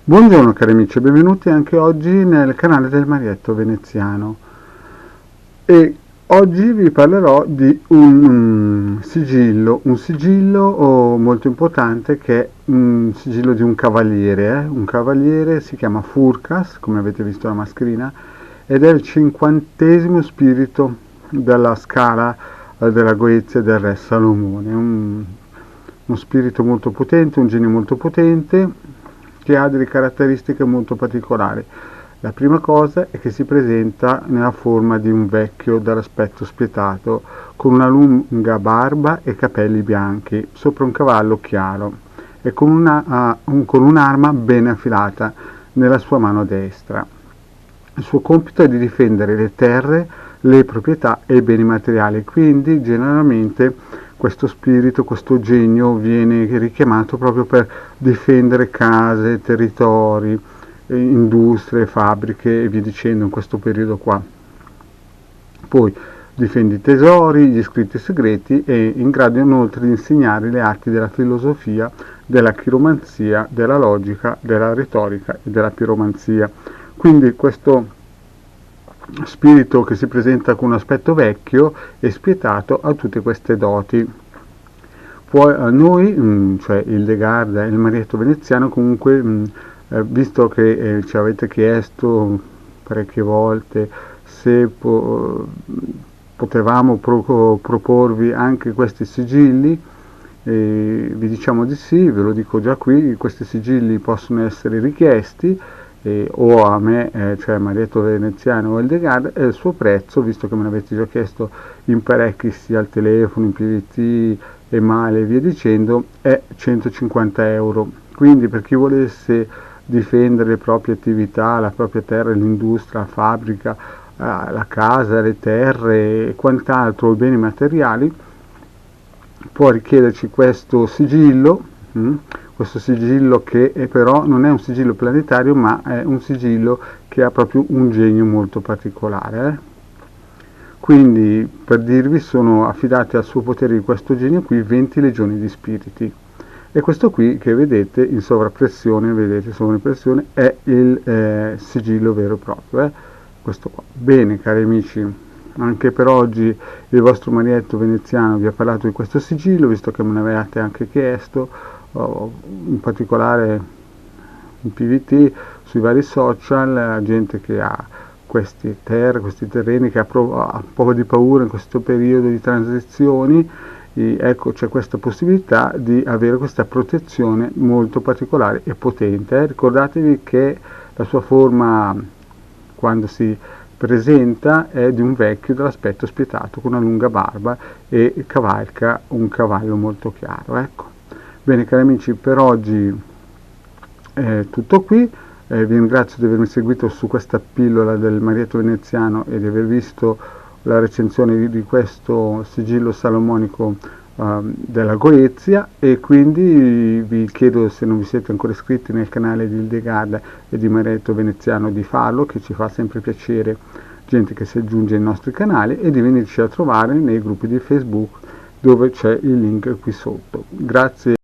Buongiorno cari amici, benvenuti anche oggi nel canale del Marietto Veneziano. E oggi vi parlerò di un sigillo molto importante, che è un sigillo di un cavaliere. Un cavaliere si chiama Furcas, come avete visto la mascherina, ed è il 50° spirito della scala della Goezia del re Salomone. Uno spirito molto potente, un genio molto potente, che ha delle caratteristiche molto particolari. La prima cosa è che si presenta nella forma di un vecchio dall'aspetto spietato, con una lunga barba e capelli bianchi, sopra un cavallo chiaro e con un'arma ben affilata nella sua mano destra. Il suo compito è di difendere le terre, le proprietà e i beni materiali, quindi generalmente questo spirito, questo genio viene richiamato proprio per difendere case, territori, industrie, fabbriche e via dicendo in questo periodo qua. Poi difende i tesori, gli scritti segreti e in grado inoltre di insegnare le arti della filosofia, della chiromanzia, della logica, della retorica e della piromanzia. Quindi questo spirito che si presenta con un aspetto vecchio e spietato ha tutte queste doti. Poi a noi, cioè il De Garda e il Marietto Veneziano, comunque, visto che ci avete chiesto parecchie volte se potevamo proporvi anche questi sigilli, vi diciamo di sì, ve lo dico già qui, questi sigilli possono essere richiesti o a me, cioè Marietto Veneziano o il De Garda, e il suo prezzo, visto che me l'avete già chiesto in parecchi, sia al telefono, in PVT, email e via dicendo, è 150 euro. Quindi per chi volesse difendere le proprie attività, la propria terra, l'industria, la fabbrica, la casa, le terre e quant'altro, i beni materiali, può richiederci questo sigillo che però non è un sigillo planetario, ma è un sigillo che ha proprio un genio molto particolare. Quindi, per dirvi, sono affidati al suo potere di questo genio qui 20 legioni di spiriti. E questo qui che vedete in sovrappressione, è il sigillo vero e proprio. Questo qua. Bene, cari amici, anche per oggi il vostro Marietto Veneziano vi ha parlato di questo sigillo, visto che me ne avevate anche chiesto, in particolare in PVT, sui vari social, gente che ha questi terreni, che ha un po' di paura in questo periodo di transizioni. Ecco, c'è questa possibilità di avere questa protezione molto particolare e potente. Ricordatevi che la sua forma, quando si presenta, è di un vecchio dall'aspetto spietato, con una lunga barba e cavalca un cavallo molto chiaro. Ecco. Bene cari amici, per oggi è tutto qui. Vi ringrazio di avermi seguito su questa pillola del Marietto Veneziano e di aver visto la recensione di questo sigillo salomonico della Goezia, e quindi vi chiedo, se non vi siete ancora iscritti nel canale di De Garda e di Marietto Veneziano, di farlo, che ci fa sempre piacere gente che si aggiunge ai nostri canali, e di venirci a trovare nei gruppi di Facebook, dove c'è il link qui sotto. Grazie.